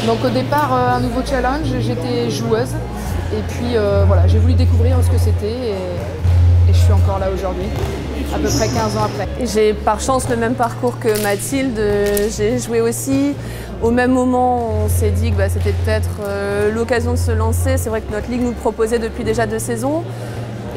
Donc au départ, un nouveau challenge, j'étais joueuse. Et puis voilà, j'ai voulu découvrir ce que c'était et je suis encore là aujourd'hui, à peu près 15 ans après. J'ai par chance le même parcours que Mathilde, j'ai joué aussi. Au même moment, on s'est dit que c'était peut-être l'occasion de se lancer. C'est vrai que notre ligue nous proposait depuis déjà 2 saisons.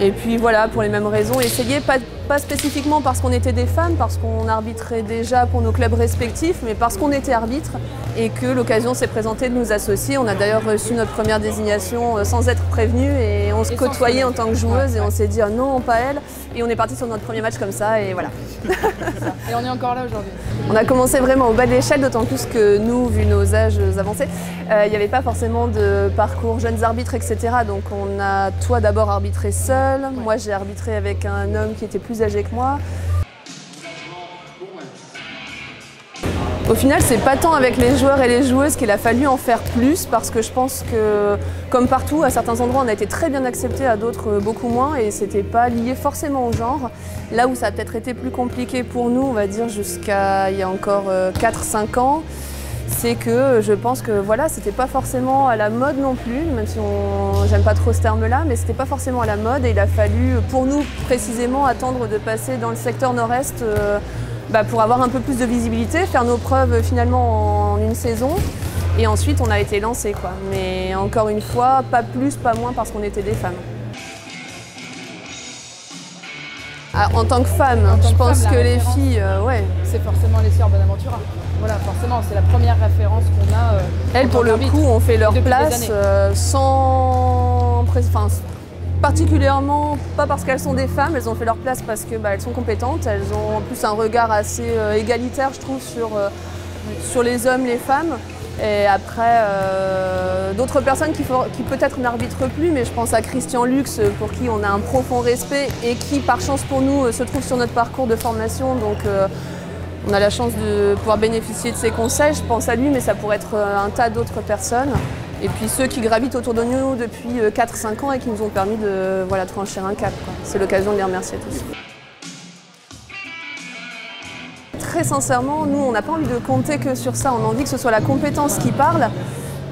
Et puis voilà, pour les mêmes raisons, essayer, pas spécifiquement parce qu'on était des femmes, parce qu'on arbitrait déjà pour nos clubs respectifs, mais parce qu'on était arbitre et que l'occasion s'est présentée de nous associer. On a d'ailleurs reçu notre première désignation sans être prévenus et on se côtoyait en tant que joueuse et on s'est dit oh non, pas elle. Et on est parti sur notre premier match comme ça et voilà. Et on est encore là aujourd'hui. On a commencé vraiment au bas de l'échelle, d'autant plus que nous, vu nos âges avancés, il n'y avait pas forcément de parcours jeunes arbitres, etc. Donc on a toi d'abord arbitré seul, moi j'ai arbitré avec un homme qui était plus âgé que moi. Au final, c'est pas tant avec les joueurs et les joueuses qu'il a fallu en faire plus parce que je pense que, comme partout, à certains endroits, on a été très bien acceptés, à d'autres beaucoup moins et c'était pas lié forcément au genre. Là où ça a peut-être été plus compliqué pour nous, on va dire jusqu'à il y a encore 4-5 ans, c'est que je pense que voilà, c'était pas forcément à la mode non plus, même si j'aime pas trop ce terme-là, mais c'était pas forcément à la mode et il a fallu, pour nous précisément, attendre de passer dans le secteur nord-est pour avoir un peu plus de visibilité, faire nos preuves finalement en une saison. Et ensuite, on a été lancés, quoi. Mais encore une fois, pas plus, pas moins parce qu'on était des femmes. En tant que femme, je pense que les filles, ouais. C'est forcément les sœurs Bonaventura. Voilà, forcément, c'est la première référence qu'on a. Elles, pour le coup, ont fait leur place sans... particulièrement, pas parce qu'elles sont des femmes, elles ont fait leur place parce qu'elles sont compétentes. Elles ont en plus un regard assez égalitaire, je trouve, sur les hommes, les femmes. Et après, d'autres personnes qui peut-être n'arbitrent plus, mais je pense à Christian Lux, pour qui on a un profond respect et qui, par chance pour nous, se trouve sur notre parcours de formation. Donc, on a la chance de pouvoir bénéficier de ses conseils. Je pense à lui, mais ça pourrait être un tas d'autres personnes. Et puis ceux qui gravitent autour de nous depuis 4-5 ans et qui nous ont permis de franchir un cap. C'est l'occasion de les remercier tous. Très sincèrement, nous, on n'a pas envie de compter que sur ça. On a envie que ce soit la compétence qui parle,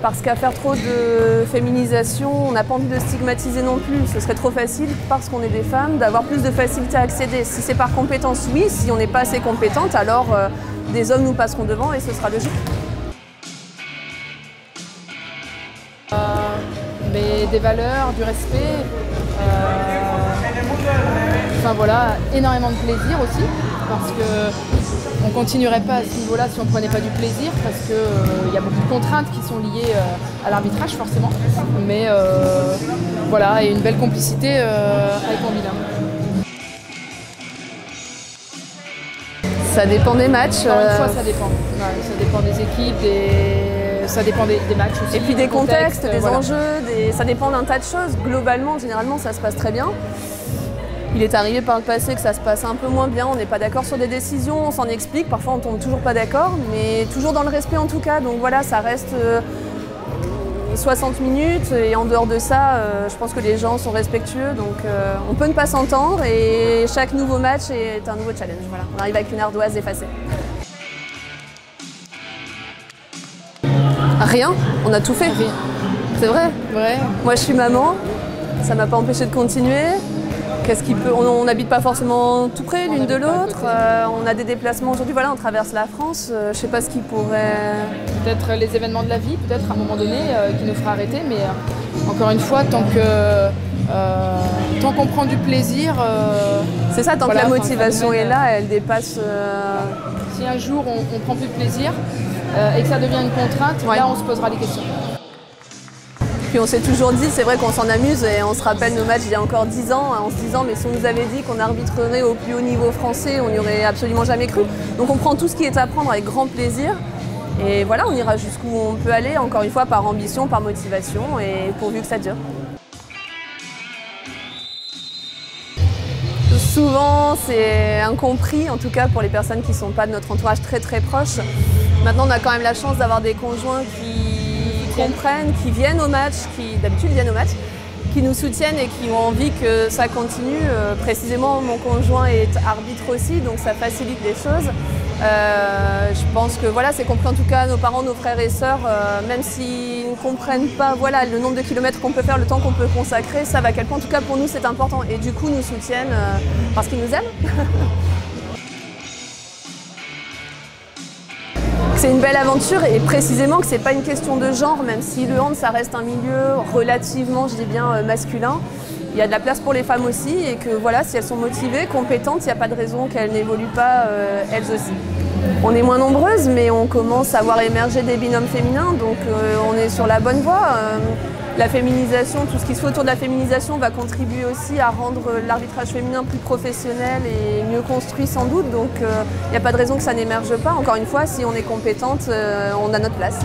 parce qu'à faire trop de féminisation, on n'a pas envie de stigmatiser non plus. Ce serait trop facile, parce qu'on est des femmes, d'avoir plus de facilité à accéder. Si c'est par compétence, oui. Si on n'est pas assez compétente, alors des hommes nous passeront devant et ce sera logique. Mais des valeurs, du respect, enfin voilà, énormément de plaisir aussi, parce qu'on ne continuerait pas à ce niveau-là si on ne prenait pas du plaisir, parce qu'il y a beaucoup de contraintes qui sont liées à l'arbitrage forcément, mais voilà, et une belle complicité avec mon binôme. Ça dépend des matchs. Encore une fois, ça dépend. Ouais, ça dépend des équipes, ça dépend des matchs aussi. Et puis des contextes, des enjeux, ça dépend d'un tas de choses. Globalement, généralement, ça se passe très bien. Il est arrivé par le passé que ça se passe un peu moins bien, on n'est pas d'accord sur des décisions, on s'en explique, parfois on tombe toujours pas d'accord, mais toujours dans le respect en tout cas. Donc voilà, ça reste 60 minutes et en dehors de ça, je pense que les gens sont respectueux, donc on peut ne pas s'entendre et chaque nouveau match est un nouveau challenge. Voilà, on arrive avec une ardoise effacée. Rien, on a tout fait. C'est vrai. Ouais. Moi je suis maman, ça m'a pas empêché de continuer. On n'habite pas forcément tout près l'une de l'autre, on a des déplacements aujourd'hui, voilà, on traverse la France, je ne sais pas ce qui pourrait... Peut-être les événements de la vie, peut-être à un moment donné, qui nous fera arrêter, mais encore une fois, tant qu'on prend du plaisir... c'est ça, tant que la motivation est là, elle dépasse... Si un jour on prend plus de plaisir et que ça devient une contrainte, là on se posera des questions. Puis on s'est toujours dit, c'est vrai qu'on s'en amuse et on se rappelle nos matchs il y a encore 10 ans en se disant mais si on nous avait dit qu'on arbitrerait au plus haut niveau français, on n'y aurait absolument jamais cru. Donc on prend tout ce qui est à prendre avec grand plaisir et voilà, on ira jusqu'où on peut aller, encore une fois par ambition, par motivation et pourvu que ça dure. Souvent c'est incompris, en tout cas pour les personnes qui ne sont pas de notre entourage très proche. Maintenant on a quand même la chance d'avoir des conjoints qui comprennent, qui viennent au match, qui d'habitude viennent au match, qui nous soutiennent et qui ont envie que ça continue. Précisément, mon conjoint est arbitre aussi, donc ça facilite les choses. Je pense que voilà, c'est compris en tout cas nos parents, nos frères et sœurs, même s'ils ne comprennent pas voilà, le nombre de kilomètres qu'on peut faire, le temps qu'on peut consacrer, savent à quel point en tout cas pour nous c'est important et du coup nous soutiennent parce qu'ils nous aiment. C'est une belle aventure et précisément que c'est pas une question de genre, même si le hand ça reste un milieu relativement, je dis bien, masculin. Il y a de la place pour les femmes aussi et que voilà, si elles sont motivées, compétentes, il n'y a pas de raison qu'elles n'évoluent pas elles aussi. On est moins nombreuses, mais on commence à voir émerger des binômes féminins, donc on est sur la bonne voie. La féminisation, tout ce qui se fait autour de la féminisation va contribuer aussi à rendre l'arbitrage féminin plus professionnel et mieux construit sans doute, donc il n'y a pas de raison que ça n'émerge pas. Encore une fois, si on est compétente, on a notre place.